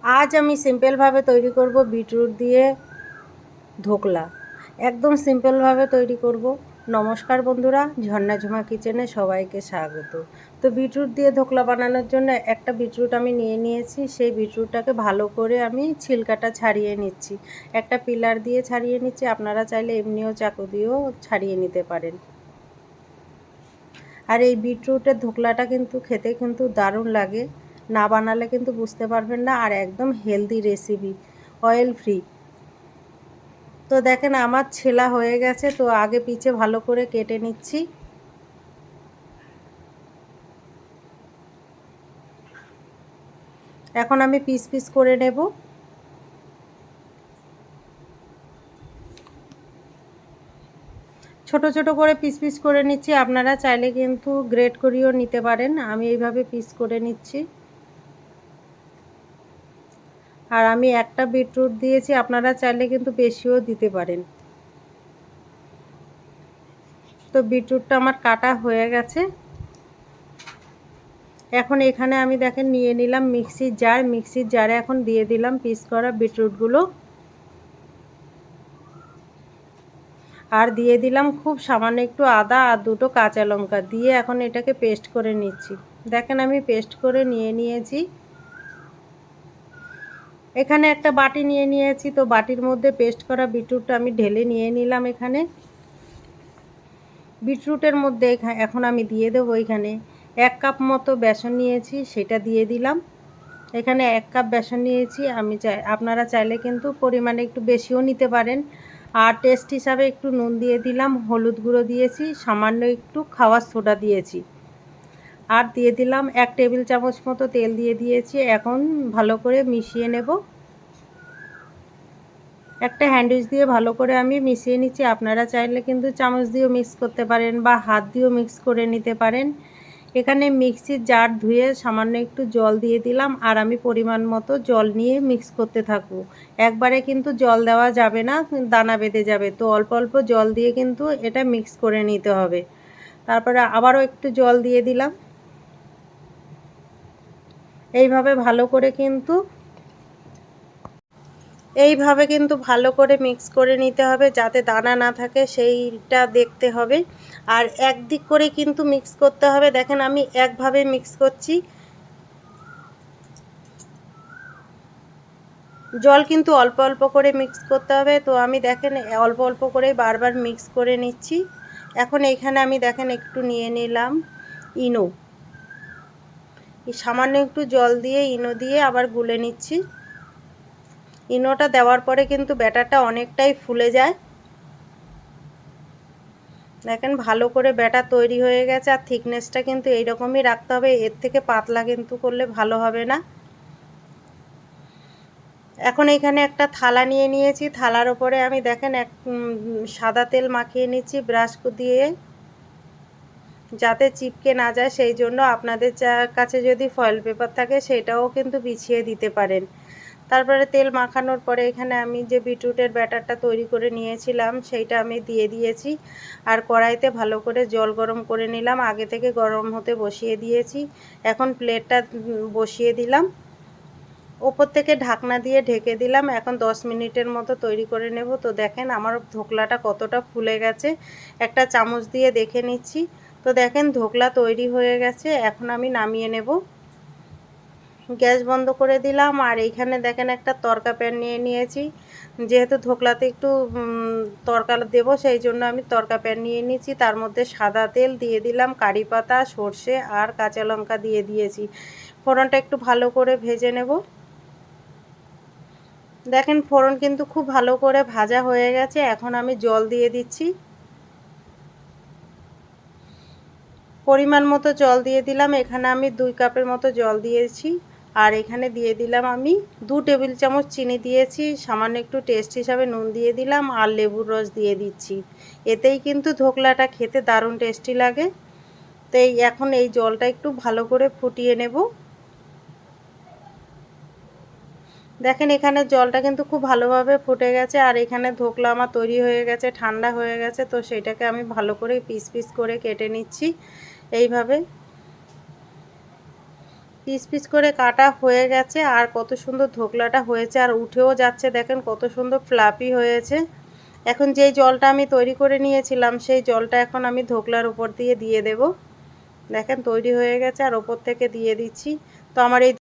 আজ আমি সিম্পলভাবে তৈরি করব বিটরুট দিয়ে ধোকলা। একদম সিম্পলভাবে তৈরি করব। নমস্কার বন্ধুরা, ঝর্ণা ঝুমা কিচেনে সবাইকে স্বাগত। তো বিটরুট দিয়ে ধোকলা বানানোর জন্য একটা বিটরুট আমি নিয়ে নিয়েছি। সেই বিটরুটটাকে ভালো করে আমি ছিলকাটা ছাড়িয়ে নিচ্ছি। একটা পিলার দিয়ে ছাড়িয়ে নিচ্ছি, আপনারা চাইলে এমনিও চাকু দিয়েও ছাড়িয়ে নিতে পারেন। আর এই বিটরুটের ধোকলাটা কিন্তু খেতে কিন্তু দারুণ লাগে, না বানালে কিন্তু বুঝতে পারবেন না। আর একদম হেলদি রেসিপি, অয়েল ফ্রি। তো দেখেন আমার ছেলা হয়ে গেছে, তো আগে পিছে ভালো করে কেটে নিচ্ছি। এখন আমি পিস পিস করে নেব। ছোট ছোট করে পিস পিস করে নিচ্ছি, আপনারা চাইলে কিন্তু গ্রেট করেও নিতে পারেন। আমি এইভাবে পিস করে নিচ্ছি। আর আমি একটা বিটরুট দিয়েছি, আপনারা চাইলে কিন্তু বেশিও দিতে পারেন। তো বিটরুটটা আমার কাটা হয়ে গেছে। এখন এখানে আমি দেখেন নিয়ে নিলাম মিক্সির জার। মিক্সির জারে এখন দিয়ে দিলাম পিস করা বিটরুটগুলো। আর দিয়ে দিলাম খুব সামান্য একটু আদা আর দুটো কাঁচা লঙ্কা দিয়ে এখন এটাকে পেস্ট করে নিচ্ছি। দেখেন আমি পেস্ট করে নিয়ে নিয়েছি। এখানে একটা বাটি নিয়ে নিয়েছি, তো বাটির মধ্যে পেস্ট করা বিটরুটটা আমি ঢেলে নিয়ে নিলাম। এখানে বিটরুটের মধ্যে এখন আমি দিয়ে দেবো এখানে 1 কাপ মতো বেসন নিয়েছি, সেটা দিয়ে দিলাম। এখানে 1 কাপ বেসন নিয়েছি, আমি আপনারা চাইলে কিন্তু পরিমাণে একটু বেশিও নিতে পারেন। আর টেস্ট হিসাবে একটু নুন দিয়ে দিলাম, হলুদ গুঁড়ো দিয়েছি, সামান্য একটু খাওয়ার সোডা দিয়েছি। আর দিয়ে দিলাম 1 টেবিল চামচ মতো তেল দিয়ে দিয়েছি। এখন ভালো করে মিশিয়ে নেব। একটা হ্যান্ডউইচ দিয়ে ভালো করে আমি মিশিয়ে নিচ্ছি। আপনারা চাইলে কিন্তু চামচ দিয়েও মিক্স করতে পারেন বা হাত দিয়েও মিক্স করে নিতে পারেন। এখানে মিক্সির জার ধুয়ে সামান্য একটু জল দিয়ে দিলাম। আর আমি পরিমাণ মতো জল নিয়ে মিক্স করতে থাকবো। একবারে কিন্তু জল দেওয়া যাবে না, দানা বেঁধে যাবে। তো অল্প অল্প জল দিয়ে কিন্তু এটা মিক্স করে নিতে হবে। তারপরে আবারও একটু জল দিয়ে দিলাম। এইভাবে ভালো করে ভালো করে মিক্স করে নিতে হবে, যাতে দানা না থাকে সেইটা দেখতে হবে। আর একদিক করে কিন্তু মিক্স করতে হবে। দেখেন আমি একভাবে মিক্স করছি। জল কিন্তু অল্প অল্প করে মিক্স করতে হবে। তো আমি দেখেন অল্প অল্প করে বারবার মিক্স করে নিচ্ছি। এখন এইখানে আমি দেখেন একটু নিয়ে নিলাম ইনো। সামান্য একটু জল দিয়ে ইনো দিয়ে আবার গুলে নিচ্ছি। ইনোটা দেওয়ার পরে কিন্তু ব্যাটারটা অনেকটাই ফুলে যায়। দেখেন ভালো করে ব্যাটার তৈরি হয়ে গেছে। আর থিকনেসটা কিন্তু এইরকমই রাখতে হবে, এর থেকে পাতলা কিন্তু করলে ভালো হবে না। এখন এখানে একটা থালা নিয়ে নিয়েছি। থালার ওপরে আমি দেখেন সাদা তেল মাখিয়ে নিচ্ছি ব্রাশ দিয়ে, যাতে চিপকে না যায়। সেই জন্য আপনাদের কাছে যদি ফয়েল পেপার থাকে সেটাও কিন্তু বিছিয়ে দিতে পারেন। তারপরে তেল মাখানোর পরে এখানে আমি যে বিটরুটের ব্যাটারটা তৈরি করে নিয়েছিলাম সেইটা আমি দিয়ে দিয়েছি। আর কড়াইতে ভালো করে জল গরম করে নিলাম, আগে থেকে গরম হতে বসিয়ে দিয়েছি। এখন প্লেটটা বসিয়ে দিলাম, ওপর থেকে ঢাকনা দিয়ে ঢেকে দিলাম। এখন 10 মিনিটের মতো তৈরি করে নেব। তো দেখেন আমার ধোকলাটা কতটা ফুলে গেছে, একটা চামচ দিয়ে দেখে নিচ্ছি। তো দেখেন ধোকলা তৈরি হয়ে গেছে। এখন আমি নামিয়ে নেব। গ্যাস বন্ধ করে দিলাম। আর এইখানে দেখেন একটা তড়কা প্যান নিয়ে নিয়েছি। যেহেতু ধোকলাতে একটু তড়কা দেব, সেই জন্য আমি তড়কা প্যান নিয়ে নিয়েছি। তার মধ্যে সাদা তেল দিয়ে দিলাম, কারি পাতা, সর্ষে আর কাঁচা লঙ্কা দিয়ে দিয়েছি। ফোড়নটা একটু ভালো করে ভেজে নেব। দেখেন ফোড়ন কিন্তু খুব ভালো করে ভাজা হয়ে গেছে। এখন আমি জল দিয়ে দিচ্ছি, পরিমাণ মতো জল দিয়ে দিলাম। এখানে আমি 2 কাপের মতো জল দিয়েছি। আর এখানে দিয়ে দিলাম আমি 2 টেবিল চামচ চিনি দিয়েছি, সামান্য একটু টেস্ট হিসাবে নুন দিয়ে দিলাম আর লেবুর রস দিয়ে দিচ্ছি। এতেই কিন্তু ধোকলাটা খেতে দারুণ টেস্টি লাগে। তো এখন এই জলটা একটু ভালো করে ফুটিয়ে নেব। দেখেন এখানে জলটা কিন্তু খুব ভালোভাবে ফুটে গেছে। আর এখানে ধোকলা আমার তৈরি হয়ে গেছে, ঠান্ডা হয়ে গেছে। তো সেটাকে আমি ভালো করে পিস পিস করে কেটে নিচ্ছি এইভাবে। পিস পিস করে কাটা হয়ে গেছে আর কত সুন্দর ধোকলাটা হয়েছে আর উঠেও যাচ্ছে, দেখেন কত সুন্দর ফ্লাফি হয়েছে। এখন যেই জলটা আমি তৈরি করে নিয়েছিলাম সেই জলটা এখন আমি ধোকলার উপর দিয়ে দেব। দেখেন তৈরি হয়ে গেছে আর ওপর থেকে দিয়ে দিচ্ছি। তো আমার এই